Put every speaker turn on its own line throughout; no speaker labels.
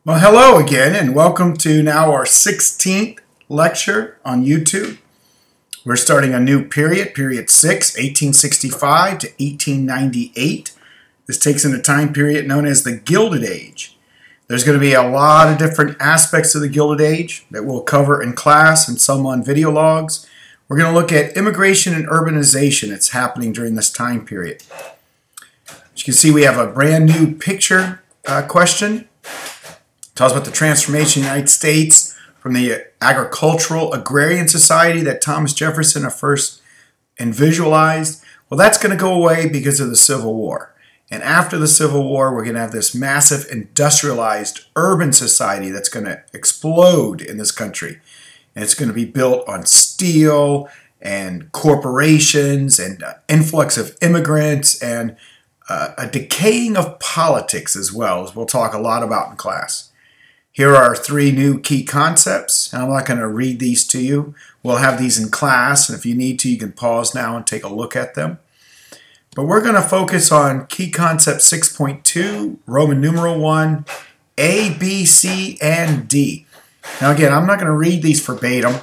Well, hello again, and welcome to now our 16th lecture on YouTube. We're starting a new period, period 6, 1865 to 1898. This takes in a time period known as the Gilded Age. There's going to be a lot of different aspects of the Gilded Age that we'll cover in class and some on video logs. We're going to look at immigration and urbanization that's happening during this time period. As you can see, we have a brand new picture question. Tells about the transformation of the United States from the agricultural agrarian society that Thomas Jefferson first visualized. Well, that's going to go away because of the Civil War. And after the Civil War, we're going to have this massive industrialized urban society that's going to explode in this country. And it's going to be built on steel and corporations and influx of immigrants and a decaying of politics as well, as we'll talk a lot about in class. Here are 3 new key concepts, and I'm not going to read these to you. We'll have these in class, and if you need to, you can pause now and take a look at them. But we're going to focus on key concept 6.2, Roman numeral 1, A, B, C, and D. Now again, I'm not going to read these verbatim,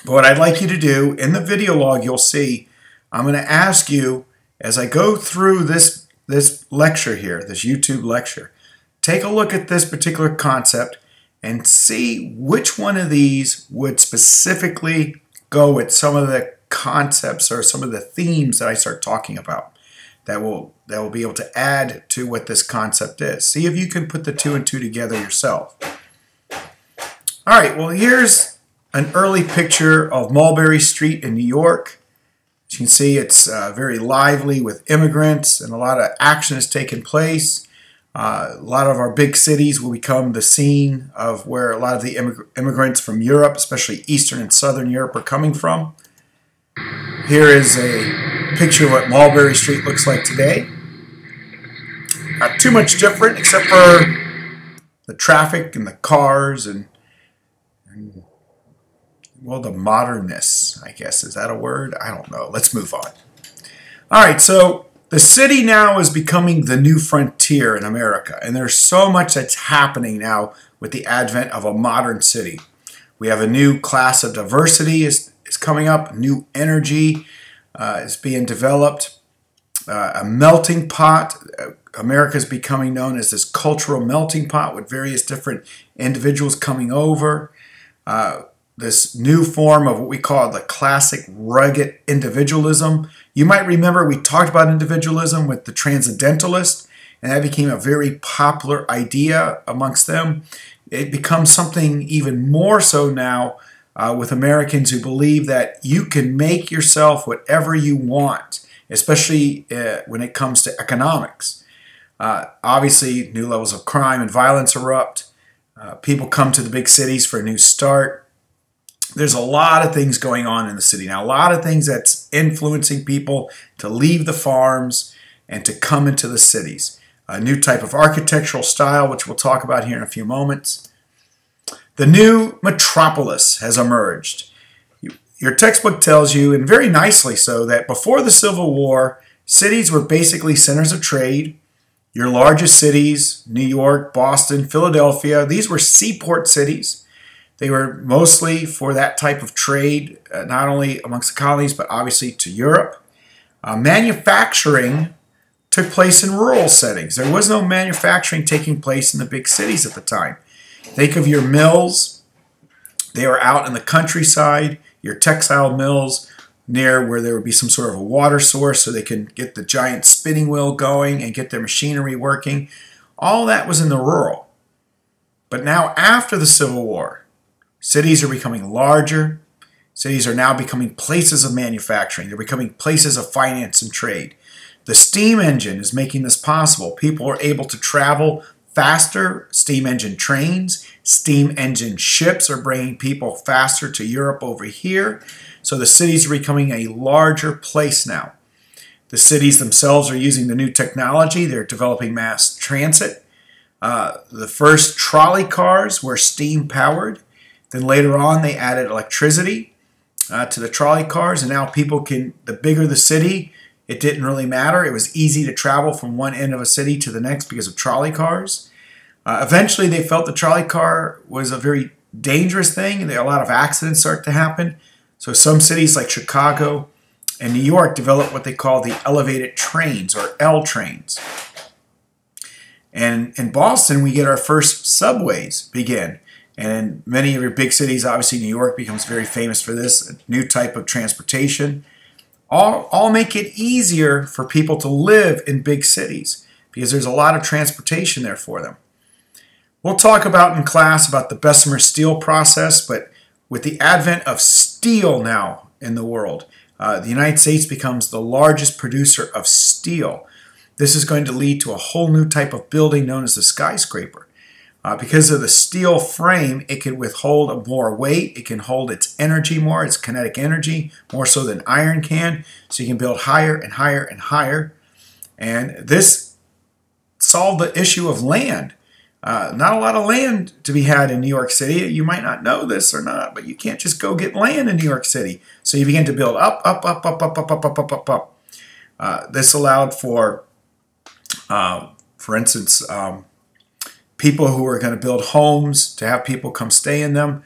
but what I'd like you to do, in the video log you'll see, I'm going to ask you, as I go through this lecture here, this YouTube lecture, take a look at this particular concept and see which one of these would specifically go with some of the concepts or some of the themes that I start talking about that will be able to add to what this concept is. See if you can put the 2 and 2 together yourself. All right, well, here's an early picture of Mulberry Street in New York. As you can see, it's very lively with immigrants and a lot of action has taken place. A lot of our big cities will become the scene of where a lot of the immigrants from Europe, especially Eastern and Southern Europe, are coming from. Here is a picture of what Mulberry Street looks like today. Not too much different except for the traffic and the cars and well, the modernness, I guess. Is that a word? I don't know. Let's move on. All right, so the city now is becoming the new frontier in America, and there's so much that's happening now with the advent of a modern city. We have a new class of diversity is coming up, new energy is being developed, a melting pot. America is becoming known as this cultural melting pot with various different individuals coming over. This new form of what we call the classic rugged individualism. You might remember we talked about individualism with the transcendentalist, and that became a very popular idea amongst them. It becomes something even more so now with Americans who believe that you can make yourself whatever you want, especially when it comes to economics. Obviously, new levels of crime and violence erupt. People come to the big cities for a new start. There's a lot of things going on in the city now, a lot of things that's influencing people to leave the farms and to come into the cities. A new type of architectural style, which we'll talk about here in a few moments. The new metropolis has emerged. Your textbook tells you, and very nicely so, that before the Civil War, cities were basically centers of trade. Your largest cities, New York, Boston, Philadelphia, these were seaport cities. They were mostly for that type of trade, not only amongst the colonies, but obviously to Europe. Manufacturing took place in rural settings. There was no manufacturing taking place in the big cities at the time. Think of your mills. They were out in the countryside, your textile mills near where there would be some sort of a water source so they can get the giant spinning wheel going and get their machinery working. All that was in the rural. But now after the Civil War, cities are becoming larger. Cities are now becoming places of manufacturing. They're becoming places of finance and trade. The steam engine is making this possible. People are able to travel faster. Steam engine trains, steam engine ships are bringing people faster to Europe over here. So the cities are becoming a larger place now. The cities themselves are using the new technology. They're developing mass transit. The first trolley cars were steam powered. Then later on, they added electricity to the trolley cars, and now people can, the bigger the city, it didn't really matter. It was easy to travel from one end of a city to the next because of trolley cars. Eventually, they felt the trolley car was a very dangerous thing, and a lot of accidents start to happen. So some cities like Chicago and New York developed what they call the elevated trains, or L trains. And in Boston, we get our first subways begin. And in many of your big cities, obviously New York becomes very famous for this, a new type of transportation. All make it easier for people to live in big cities because there's a lot of transportation there for them. We'll talk about in class about the Bessemer steel process, but with the advent of steel now in the world, the United States becomes the largest producer of steel. This is going to lead to a whole new type of building known as the skyscraper. Because of the steel frame, it can withhold more weight. It can hold its energy more, its kinetic energy, more so than iron can. So you can build higher and higher and higher. And this solved the issue of land. Not a lot of land to be had in New York City. You might not know this or not, but you can't just go get land in New York City. So you begin to build up, up, up, up, up, up, up, up, up, up, up. This allowed for instance, people who are going to build homes, to have people come stay in them.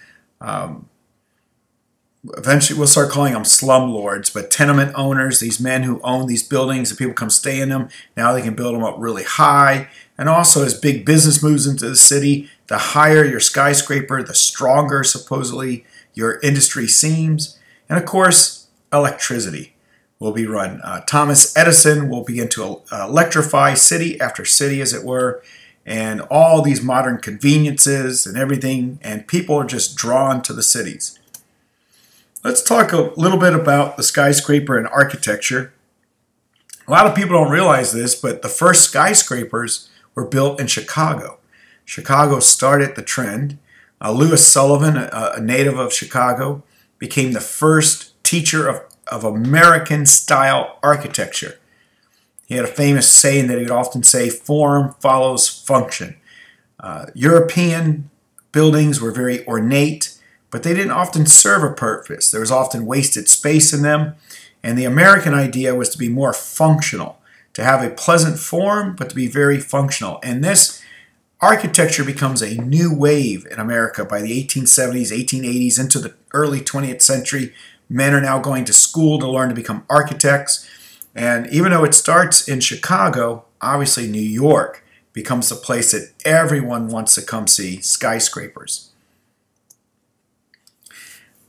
Eventually, we'll start calling them slumlords, but tenement owners, these men who own these buildings and people come stay in them, now they can build them up really high. And also, as big business moves into the city, the higher your skyscraper, the stronger, supposedly, your industry seems. And of course, electricity will be run. Thomas Edison will begin to electrify city after city, as it were, and all these modern conveniences and everything, and people are just drawn to the cities. Let's talk a little bit about the skyscraper and architecture. A lot of people don't realize this, but the first skyscrapers were built in Chicago. Chicago started the trend. Lewis Sullivan, a native of Chicago, became the first teacher of American-style architecture. He had a famous saying that he would often say, form follows function. European buildings were very ornate, but they didn't often serve a purpose. There was often wasted space in them, and the American idea was to be more functional, to have a pleasant form, but to be very functional. And this architecture becomes a new wave in America by the 1870s, 1880s, into the early 20th century. Men are now going to school to learn to become architects. And even though it starts in Chicago, obviously New York becomes the place that everyone wants to come see skyscrapers.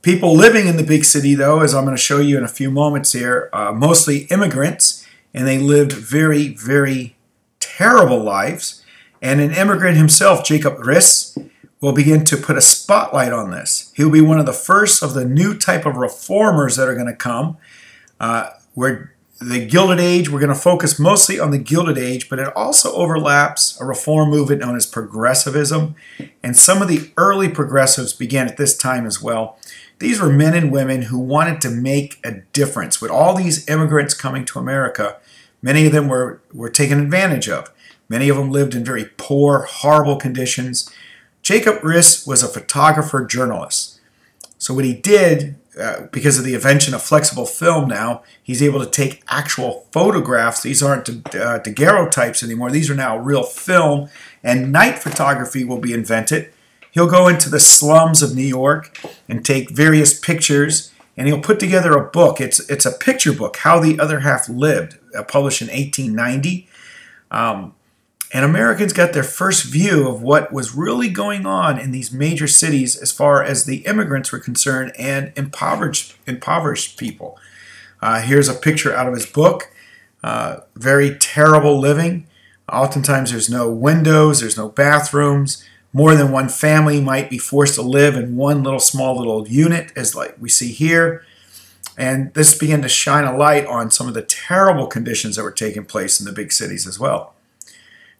People living in the big city, though, as I'm going to show you in a few moments here, mostly immigrants, and they lived very, very terrible lives. And an immigrant himself, Jacob Riis, will begin to put a spotlight on this. He'll be one of the first of the new type of reformers that are going to come, where the Gilded Age, we're going to focus mostly on the Gilded Age, but it also overlaps a reform movement known as progressivism. And some of the early progressives began at this time as well. These were men and women who wanted to make a difference. With all these immigrants coming to America, many of them were taken advantage of. Many of them lived in very poor, horrible conditions. Jacob Riis was a photographer journalist. So what he did, because of the invention of flexible film now, he's able to take actual photographs. These aren't daguerreotypes anymore. These are now real film, and night photography will be invented. He'll go into the slums of New York and take various pictures, and he'll put together a book. It's a picture book, How the Other Half Lived, published in 1890. And Americans got their first view of what was really going on in these major cities as far as the immigrants were concerned and impoverished people. Here's a picture out of his book. Very terrible living. Oftentimes there's no windows, there's no bathrooms. More than one family might be forced to live in one small little unit, as like we see here. And this began to shine a light on some of the terrible conditions that were taking place in the big cities as well.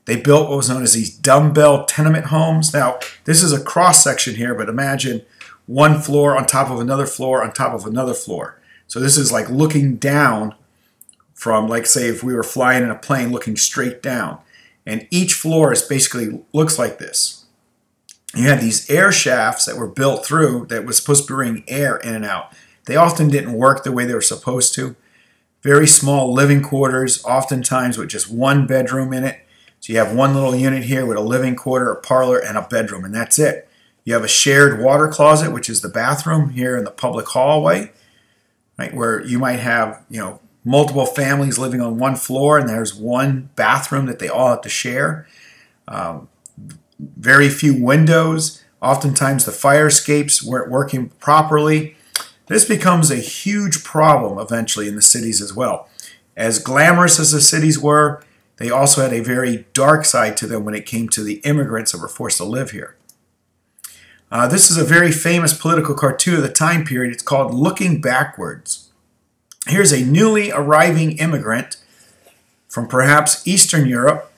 They built what was known as these dumbbell tenement homes. Now, this is a cross-section here, but imagine one floor on top of another floor on top of another floor. So this is like looking down from, like, say, if we were flying in a plane looking straight down. And each floor is basically looks like this. You had these air shafts that were built through that was supposed to bring air in and out. They often didn't work the way they were supposed to. Very small living quarters, oftentimes with just one bedroom in it. So you have one little unit here with a living quarter, a parlor, and a bedroom, and that's it. You have a shared water closet, which is the bathroom here in the public hallway, right, where you might have, multiple families living on one floor, and there's one bathroom that they all have to share. Very few windows. Oftentimes the fire escapes weren't working properly. This becomes a huge problem eventually in the cities as well. As glamorous as the cities were, they also had a very dark side to them when it came to the immigrants that were forced to live here. This is a very famous political cartoon of the time period. It's called Looking Backwards. Here's a newly arriving immigrant from perhaps Eastern Europe.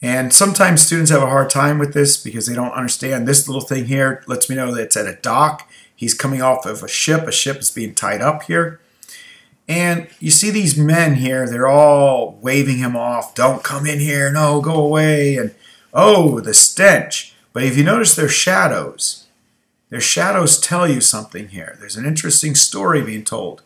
And sometimes students have a hard time with this because they don't understand. This little thing here lets me know that it's at a dock. He's coming off of a ship. A ship is being tied up here. And you see these men here. They're all waving him off. Don't come in here. No, go away. And oh, the stench. But if you notice their shadows tell you something here. There's an interesting story being told.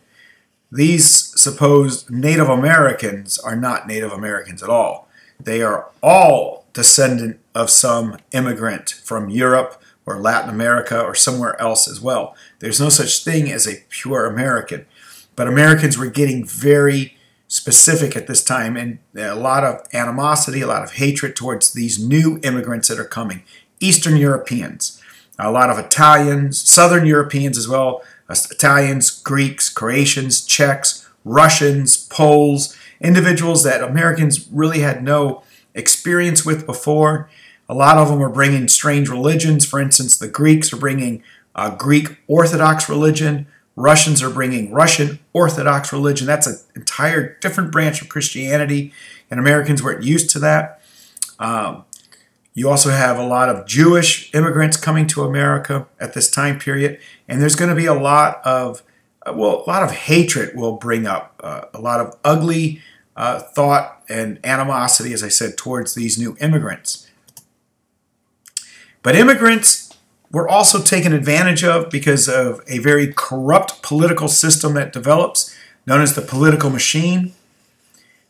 These supposed Native Americans are not Native Americans at all. They are all descendant of some immigrant from Europe or Latin America or somewhere else as well. There's no such thing as a pure American. But Americans were getting very specific at this time, and a lot of animosity, a lot of hatred towards these new immigrants that are coming. Eastern Europeans, a lot of Italians, Southern Europeans as well, Italians, Greeks, Croatians, Czechs, Russians, Poles, individuals that Americans really had no experience with before. A lot of them are bringing strange religions. For instance, the Greeks are bringing Greek Orthodox religion. Russians are bringing Russian Orthodox religion. That's an entire different branch of Christianity, and Americans weren't used to that. You also have a lot of Jewish immigrants coming to America at this time period, and there's going to be a lot of hatred will bring up, a lot of ugly thought and animosity, as I said, towards these new immigrants. But immigrants were also taken advantage of because of a very corrupt political system that develops, known as the political machine.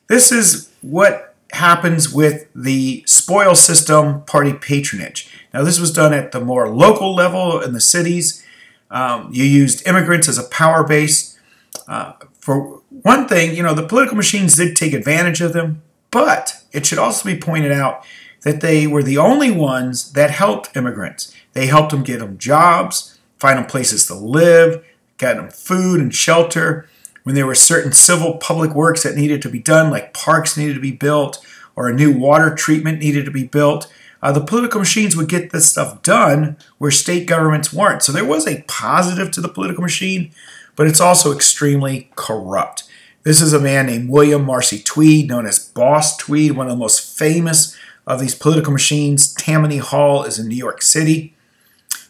This is what happens with the spoil system party patronage. Now, this was done at the more local level in the cities. You used immigrants as a power base. For one thing, the political machines did take advantage of them, but it should also be pointed out that they were the only ones that helped immigrants. They helped them get them jobs, find them places to live, got them food and shelter. When there were certain civil public works that needed to be done, like parks needed to be built or a new water treatment needed to be built, the political machines would get this stuff done where state governments weren't. So there was a positive to the political machine, but it's also extremely corrupt. This is a man named William Marcy Tweed, known as Boss Tweed, one of the most famous of these political machines. Tammany Hall is in New York City.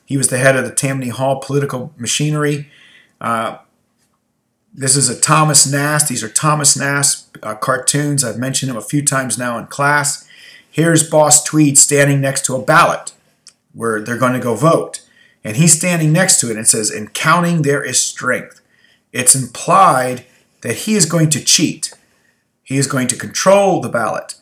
He was the head of the Tammany Hall political machinery. This is a Thomas Nast. These are Thomas Nast cartoons. I've mentioned him a few times now in class. Here's Boss Tweed standing next to a ballot where they're going to go vote. And he's standing next to it and it says, "In counting there is strength." It's implied that he is going to cheat. He is going to control the ballot.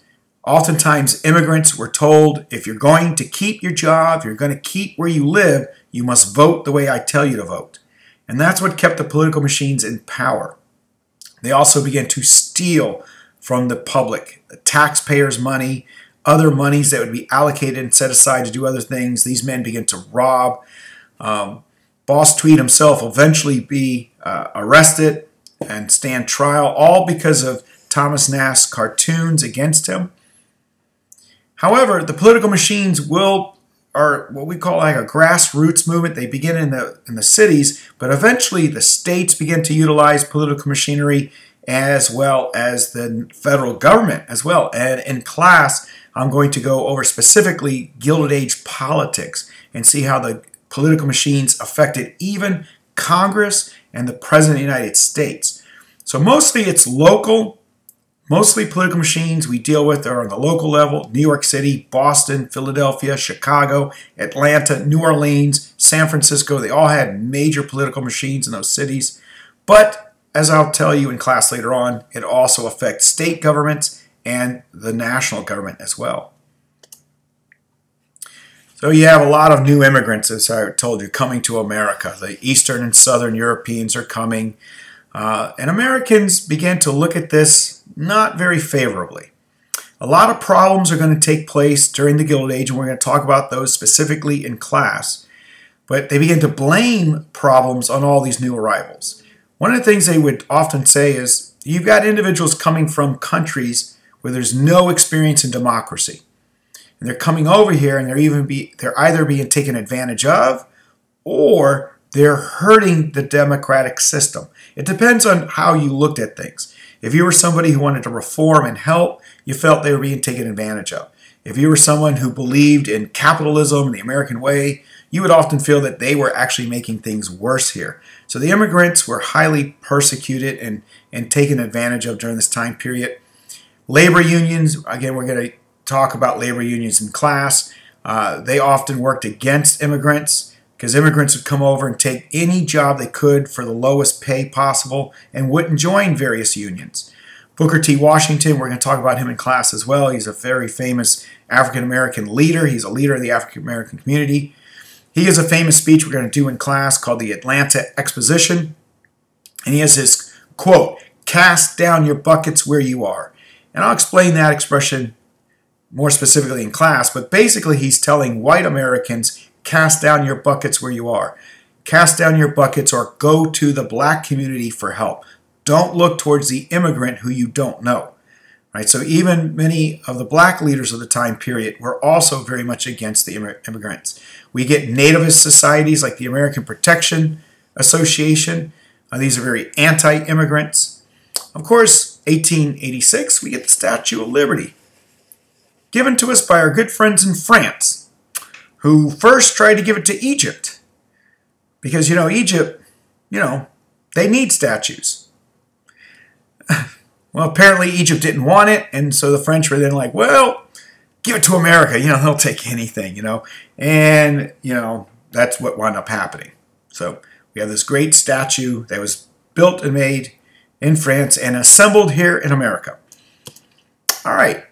Oftentimes, immigrants were told, if you're going to keep your job, if you're going to keep where you live, you must vote the way I tell you to vote. And that's what kept the political machines in power. They also began to steal from the public, the taxpayers' money, other monies that would be allocated and set aside to do other things. These men began to rob. Boss Tweed himself will eventually be arrested and stand trial, all because of Thomas Nast's cartoons against him. However, the political machines are what we call like a grassroots movement. They begin in the cities, but eventually the states begin to utilize political machinery as well as the federal government as well. And in class, I'm going to go over specifically Gilded Age politics and see how the political machines affected even Congress and the President of the United States. So mostly it's local. Mostly political machines we deal with are on the local level: New York City, Boston, Philadelphia, Chicago, Atlanta, New Orleans, San Francisco. They all had major political machines in those cities. But as I'll tell you in class later on, it also affects state governments and the national government as well. So you have a lot of new immigrants, as I told you, coming to America. The Eastern and Southern Europeans are coming. And Americans began to look at this not very favorably. A lot of problems are going to take place during the Gilded Age, and we're going to talk about those specifically in class. But they began to blame problems on all these new arrivals. One of the things they would often say is, you've got individuals coming from countries where there's no experience in democracy. And they're coming over here and they're either being taken advantage of or they're hurting the democratic system. It depends on how you looked at things. If you were somebody who wanted to reform and help, you felt they were being taken advantage of. If you were someone who believed in capitalism and the American way, you would often feel that they were actually making things worse here. So the immigrants were highly persecuted and taken advantage of during this time period. Labor unions, again, we're going to talk about labor unions in class. They often worked against immigrants because immigrants would come over and take any job they could for the lowest pay possible and wouldn't join various unions. Booker T. Washington, we're going to talk about him in class as well. He's a very famous African-American leader. He's a leader of the African-American community. He has a famous speech we're going to do in class called the Atlanta Exposition. And he has this quote, "Cast down your buckets where you are." And I'll explain that expression more specifically in class, but basically he's telling white Americans, cast down your buckets where you are. Cast down your buckets or go to the black community for help. Don't look towards the immigrant who you don't know. Right? So even many of the black leaders of the time period were also very much against the immigrants. We get nativist societies like the American Protection Association. These are very anti-immigrants. Of course, 1886, we get the Statue of Liberty, given to us by our good friends in France, who first tried to give it to Egypt. Because, Egypt, they need statues. Well, apparently Egypt didn't want it, and so the French were then like, well, give it to America. They'll take anything, And, that's what wound up happening. So we have this great statue that was built and made in France and assembled here in America. All right.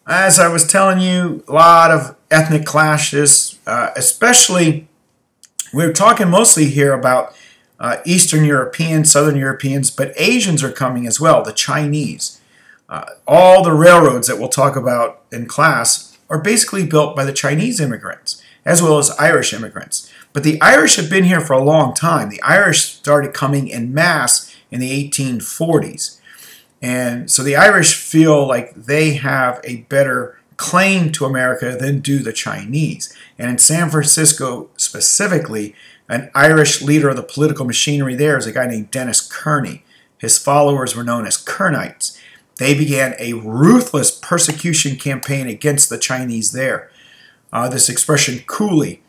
As I was telling you, a lot of ethnic clashes, especially, we're talking mostly here about Eastern Europeans, Southern Europeans, but Asians are coming as well, the Chinese. All the railroads that we'll talk about in class are basically built by the Chinese immigrants, as well as Irish immigrants. But the Irish have been here for a long time. The Irish started coming en masse in the 1840s. And so the Irish feel like they have a better claim to America than do the Chinese. And in San Francisco specifically, an Irish leader of the political machinery there is a guy named Dennis Kearney. His followers were known as Kearnites. They began a ruthless persecution campaign against the Chinese there. This expression, coolie,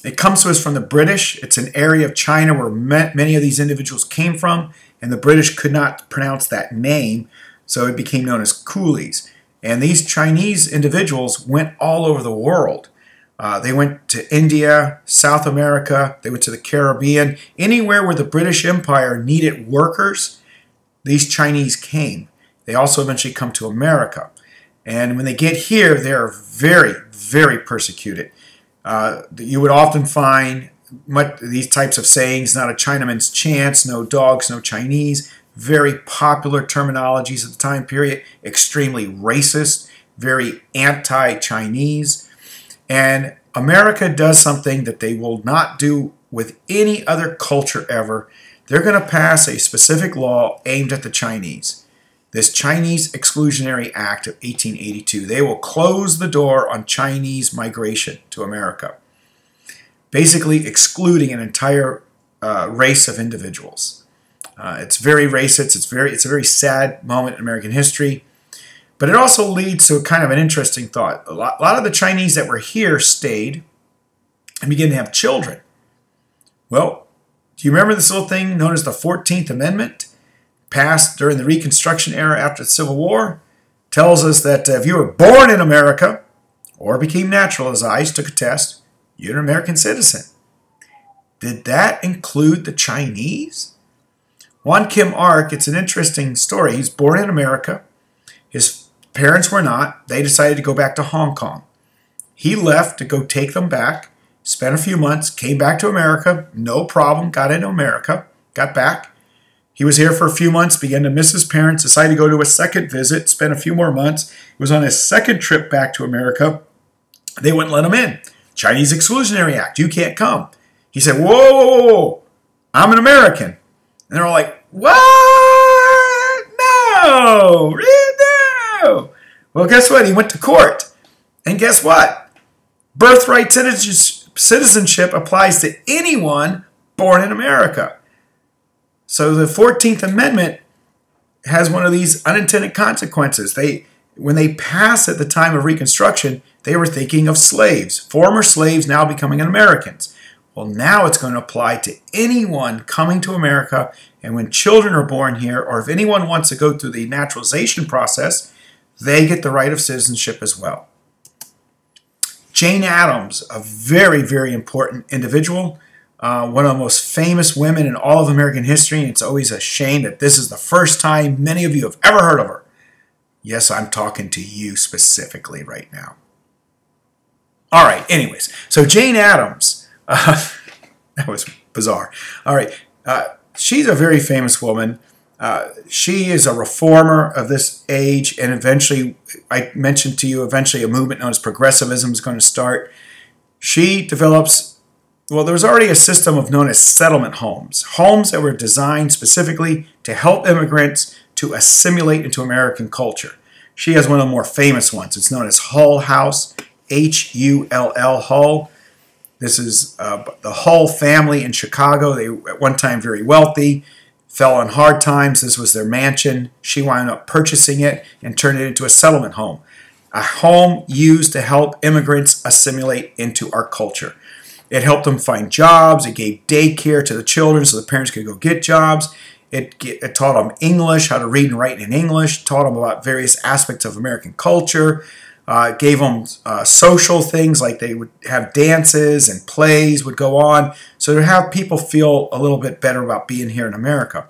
it comes to us from the British. It's an area of China where many of these individuals came from, and the British could not pronounce that name, so it became known as coolies. And these Chinese individuals went all over the world. They went to India, South America, they went to the Caribbean. Anywhere where the British Empire needed workers, these Chinese came. They also eventually come to America. And when they get here, they are very, very persecuted. You would often find these types of sayings, not a Chinaman's chance, no dogs, no Chinese, very popular terminologies at the time period, extremely racist, very anti-Chinese. And America does something that they will not do with any other culture ever. They're going to pass a specific law aimed at the Chinese. This Chinese Exclusionary Act of 1882. They will close the door on Chinese migration to America, basically excluding an entire race of individuals. It's very racist. It's a very sad moment in American history. But it also leads to kind of an interesting thought. A lot of the Chinese that were here stayed and began to have children. Well, do you remember this little thing known as the 14th Amendment, passed during the Reconstruction era after the Civil War? Tells us that if you were born in America or became naturalized, took a test, you're an American citizen. Did that include the Chinese? Juan Kim Ark, it's an interesting story. He's born in America. His parents were not. They decided to go back to Hong Kong. He left to go take them back, spent a few months, came back to America, no problem, got into America, got back. He was here for a few months, began to miss his parents, decided to go to a second visit, spent a few more months. He was on his second trip back to America. They wouldn't let him in. Chinese Exclusionary Act, you can't come. He said, whoa, whoa, whoa, whoa, I'm an American. And they're all like, what? No, no. Well, guess what? He went to court. And guess what? Birthright citizenship applies to anyone born in America. So the 14th Amendment has one of these unintended consequences. When they passed at the time of Reconstruction, they were thinking of slaves, former slaves now becoming Americans. Well, now it's going to apply to anyone coming to America, and when children are born here, or if anyone wants to go through the naturalization process, they get the right of citizenship as well. Jane Addams, a very, very important individual, one of the most famous women in all of American history, and it's always a shame that this is the first time many of you have ever heard of her. Yes, I'm talking to you specifically right now. All right, anyways, so Jane Addams, that was bizarre. All right, she's a very famous woman. She is a reformer of this age, and eventually, I mentioned to you, eventually a movement known as progressivism is going to start. She develops, well, there was already a system known as settlement homes, homes that were designed specifically to help immigrants to assimilate into American culture. She has one of the more famous ones. It's known as Hull House, H-U-L-L, Hull. This is the Hull family in Chicago. They were at one time very wealthy, fell on hard times. This was their mansion. She wound up purchasing it and turned it into a settlement home. A home used to help immigrants assimilate into our culture. It helped them find jobs. It gave daycare to the children so the parents could go get jobs. It taught them English, how to read and write in English, taught them about various aspects of American culture, gave them social things like they would have dances and plays would go on, so to have people feel a little bit better about being here in America.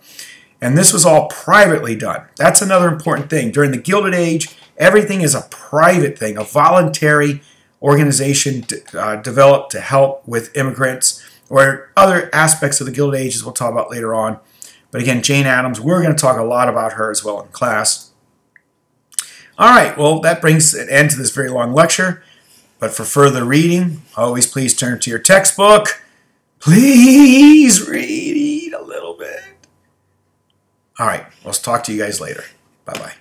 And this was all privately done. That's another important thing. During the Gilded Age, everything is a private thing, a voluntary organization developed to help with immigrants or other aspects of the Gilded Age, as we'll talk about later on. But again, Jane Addams, we're going to talk a lot about her as well in class. All right, well, that brings an end to this very long lecture. But for further reading, always please turn to your textbook. Please read a little bit. All right, let's talk to you guys later. Bye-bye.